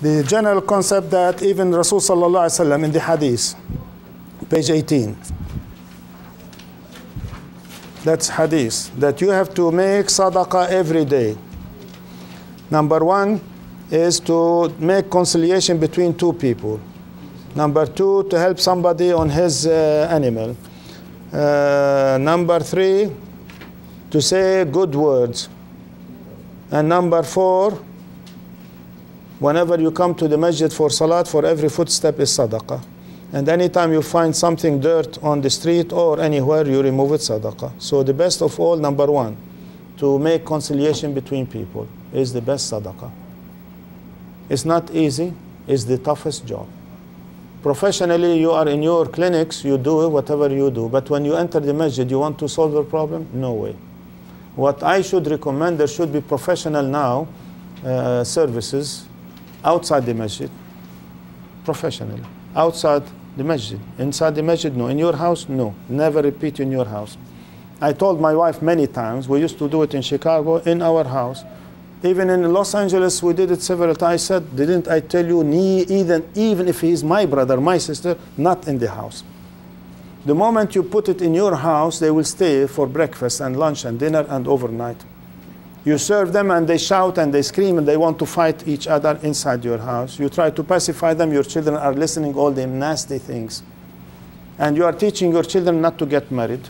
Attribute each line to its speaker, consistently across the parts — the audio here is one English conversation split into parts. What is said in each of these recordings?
Speaker 1: The general concept that even Rasul sallallahu alaihi wasallam in the hadith, page 18, that's hadith, that you have to make sadaqah every day. Number one is to make conciliation between two people. Number two, to help somebody on his animal. Number three, to say good words. And number four, whenever you come to the masjid for salat, for every footstep is sadaqah. And anytime you find something dirt on the street or anywhere, you remove it, sadaqah. So the best of all, number one, to make conciliation between people is the best sadaqah. It's not easy, it's the toughest job. Professionally, you are in your clinics, you do whatever you do. But when you enter the masjid, you want to solve a problem? No way. What I should recommend, there should be professional now services outside the masjid, professionally, outside the masjid. Inside the masjid, no. In your house, no. Never repeat in your house. I told my wife many times, we used to do it in Chicago, in our house. Even in Los Angeles, we did it several times. I said, didn't I tell you, even if he is my brother, my sister, not in the house. The moment you put it in your house, they will stay for breakfast and lunch and dinner and overnight. You serve them and they shout and they scream and they want to fight each other inside your house. You try to pacify them, your children are listening all the nasty things. And you are teaching your children not to get married.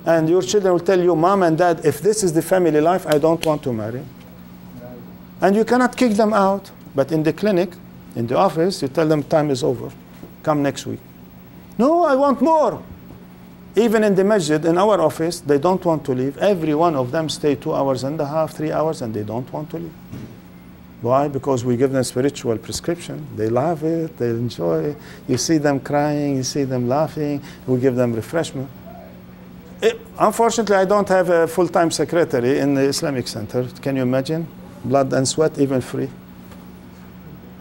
Speaker 1: And your children will tell you, Mom and Dad, if this is the family life, I don't want to marry. And you cannot kick them out. But in the clinic, in the office, you tell them time is over. Come next week. No, I want more. Even in the masjid, in our office, they don't want to leave. Every one of them stay 2 hours and a half, 3 hours, and they don't want to leave. Why? Because we give them spiritual prescription. They love it, they enjoy it. You see them crying, you see them laughing. We give them refreshment. Unfortunately, I don't have a full-time secretary in the Islamic Center. Can you imagine? Blood and sweat, even free.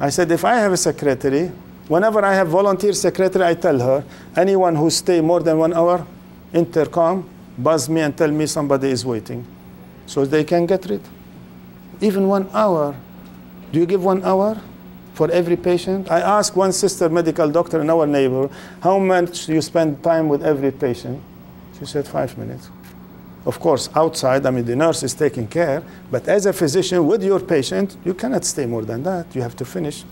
Speaker 1: I said, if I have a secretary, whenever I have volunteer secretary, I tell her, anyone who stay more than 1 hour, intercom, buzz me and tell me somebody is waiting. So they can get rid. Even 1 hour. Do you give 1 hour for every patient? I asked one sister, medical doctor in our neighbor, how much do you spend time with every patient? She said 5 minutes. Of course, outside, I mean, the nurse is taking care, but as a physician with your patient, you cannot stay more than that. You have to finish.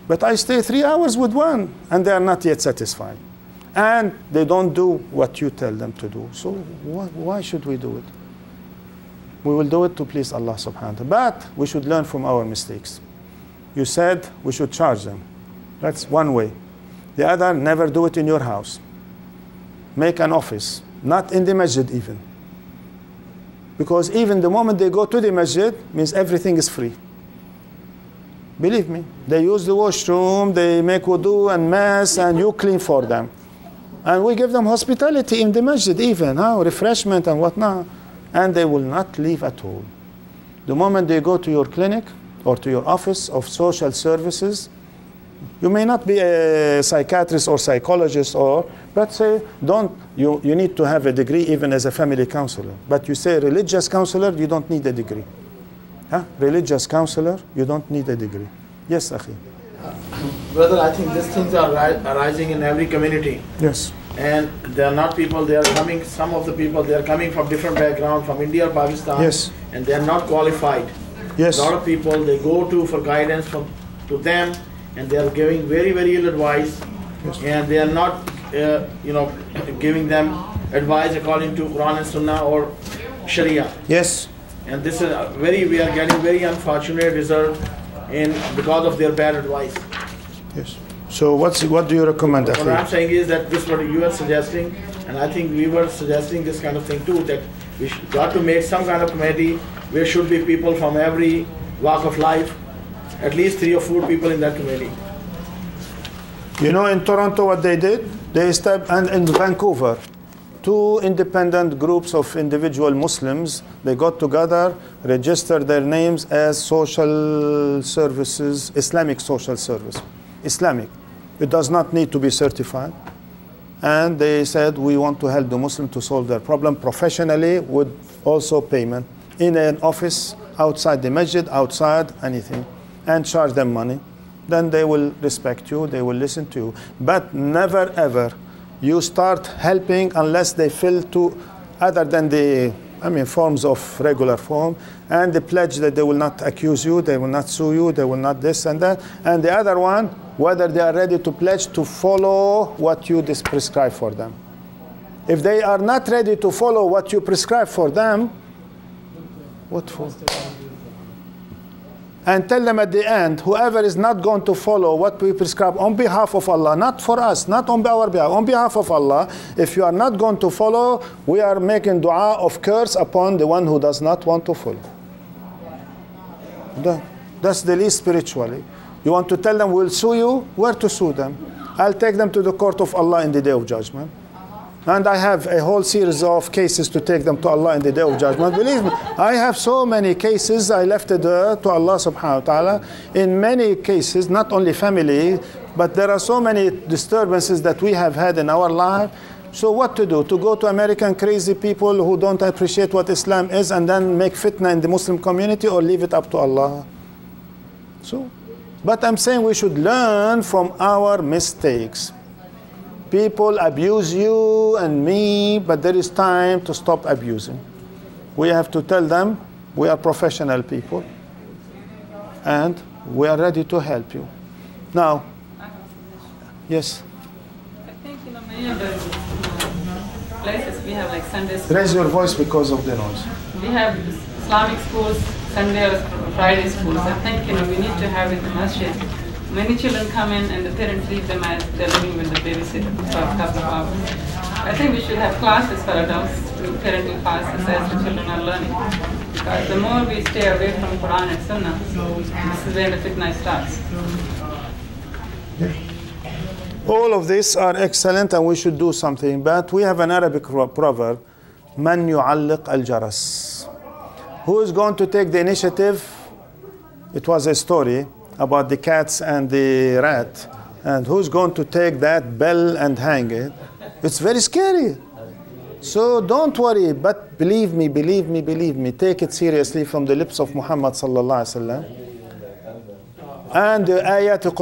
Speaker 1: But I stay 3 hours with one, and they are not yet satisfied. And they don't do what you tell them to do. So why should we do it? We will do it to please Allah subhanahu wa ta'ala. But we should learn from our mistakes. You said we should charge them. That's one way. The other, never do it in your house. Make an office, not in the masjid even. Because even the moment they go to the masjid, means everything is free. Believe me, they use the washroom, they make wudu and mass, and you clean for them. And we give them hospitality in the masjid even, refreshment and whatnot. And they will not leave at all. The moment they go to your clinic or to your office of social services, you may not be a psychiatrist or psychologist, but say, you need to have a degree even as a family counselor. But you say religious counselor, you don't need a degree. Religious counselor, you don't need a degree. Yes, Akhi.
Speaker 2: Brother, I think these things are arising in every community.
Speaker 1: Yes.
Speaker 2: And they are not people, they are coming, some of the people, they are coming from different backgrounds, from India or Pakistan.
Speaker 1: Yes.
Speaker 2: And they are not qualified.
Speaker 1: Yes.
Speaker 2: A lot of people, they go to for guidance to them, and they are giving very, very ill advice. Yes. And they are not, giving them advice according to Quran and Sunnah or Sharia.
Speaker 1: Yes.
Speaker 2: And this is we are getting very unfortunate result because of their bad advice.
Speaker 1: Yes. So what do you recommend?
Speaker 2: What I'm saying is that this is what you are suggesting, and I think we were suggesting this kind of thing too, that we got to make some kind of committee where should be people from every walk of life, at least 3 or 4 people in that committee.
Speaker 1: You know, in Toronto what they did? They established, and in Vancouver, 2 independent groups of individual Muslims, they got together, registered their names as social services, Islamic social service. Islamic. It does not need to be certified. And they said, we want to help the Muslim to solve their problem professionally with also payment. In an office, outside the masjid, outside, anything. and charge them money. Then they will respect you, they will listen to you. But never ever you start helping unless they fill to other than the forms of regular form, and the pledge that they will not accuse you, they will not sue you, they will not this and that. And the other one, whether they are ready to pledge to follow what you prescribe for them. If they are not ready to follow what you prescribe for them, what for? And tell them at the end, whoever is not going to follow what we prescribe on behalf of Allah, not for us, not on our behalf, on behalf of Allah, if you are not going to follow, we are making dua of curse upon the one who does not want to follow. That's the least spiritually. You want to tell them we'll sue you? Where to sue them? I'll take them to the court of Allah in the Day of Judgment. And I have a whole series of cases to take them to Allah in the Day of Judgment. Believe me, I have so many cases. I left it to Allah subhanahu wa ta'ala. In many cases, not only family, but there are so many disturbances that we have had in our life. So what to do? To go to American crazy people who don't appreciate what Islam is and then make fitna in the Muslim community, or leave it up to Allah? So, but I'm saying we should learn from our mistakes. People abuse you and me, but there is time to stop abusing. We have to tell them we are professional people and we are ready to help you. Now, yes?
Speaker 3: I think many of the places we have like Sunday schools.
Speaker 1: Raise your voice because of the noise.
Speaker 3: We have Islamic schools, Sunday or Friday schools. I think we need to have in the masjid. Many children come in and the parents leave them as they're living with the babysitter for a couple of hours. I think we should have classes for adults, parenting classes as the children are learning. Because the more we stay away from Quran and Sunnah, this is where the fitna starts.
Speaker 1: Yeah. All of these are excellent and we should do something. But we have an Arabic proverb, Man yu'alliq al-jaras. Who is going to take the initiative? It was a story about the cats and the rat, and who's going to take that bell and hang it? It's very scary. So don't worry, but believe me, take it seriously from the lips of Muhammad sallallahu alaihi wasallam. And the ayat of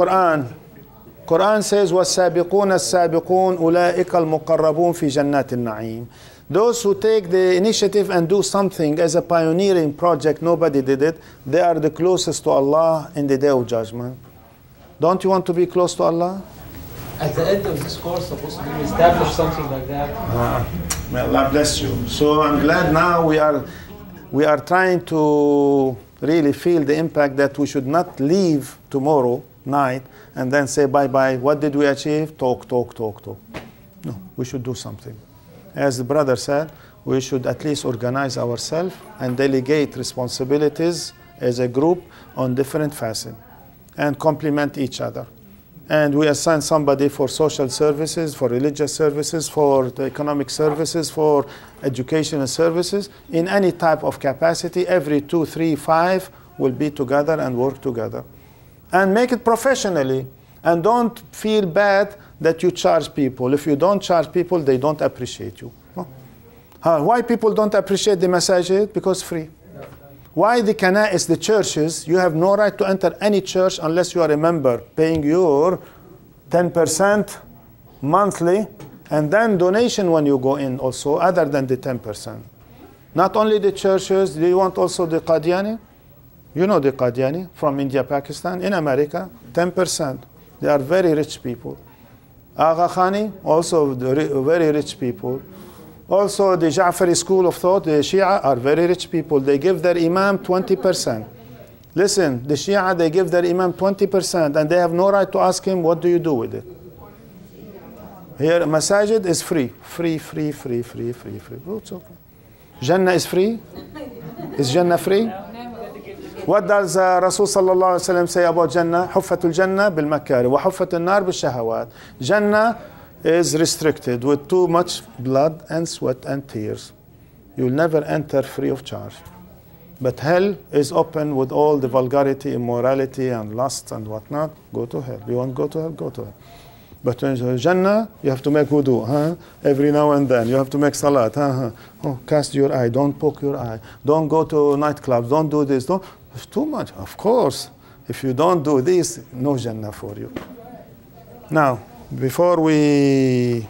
Speaker 1: Quran says, وَالسَّابِقُونَ السَّابِقُونَ أُولَٰئِكَ الْمُقَرَّبُونَ فِي جَنَّاتِ النَّعِيمِ. Those who take the initiative and do something as a pioneering project, nobody did it, they are the closest to Allah in the Day of Judgment. Don't you want to be close to Allah?
Speaker 4: At the end of this course, supposed to be established something like that.
Speaker 1: May Allah bless you. So I'm glad now we are trying to really feel the impact that we should not leave tomorrow night and then say bye-bye. What did we achieve? Talk. No, we should do something. As the brother said, we should at least organize ourselves and delegate responsibilities as a group on different facets and complement each other. And we assign somebody for social services, for religious services, for the economic services, for educational services. In any type of capacity, every 2, 3, 5 will be together and work together. And make it professionally. And don't feel bad that you charge people. If you don't charge people, they don't appreciate you. Why people don't appreciate the masajid? Because free. Why the kana'is, the churches, you have no right to enter any church unless you are a member, paying your 10% monthly, and then donation when you go in also, other than the 10%. Not only the churches, do you want also the Qadiani? You know the Qadiani from India, Pakistan, in America, 10%. They are very rich people. Agha Khani, also very rich people. Also the Ja'fari school of thought, the Shia are very rich people. They give their imam 20%. Listen, the Shia, they give their imam 20% and they have no right to ask him, what do you do with it? Here, masajid is free. Free. Oh, it's okay. Jannah is free? Is Jannah free? What does Rasul sallallahu alaihi wasallam say about Jannah? Huffatul Jannah bil makari wa huffatul nar bil shahawat. Jannah is restricted with too much blood and sweat and tears. You'll never enter free of charge. But hell is open with all the vulgarity, immorality, and lust and whatnot. Go to hell. You want to go to hell? Go to hell. But in Jannah, you have to make wudu, every now and then. You have to make salat. Oh, cast your eye. Don't poke your eye. Don't go to nightclubs. Don't do this. It's too much. Of course. If you don't do this, no Jannah for you. Now, before we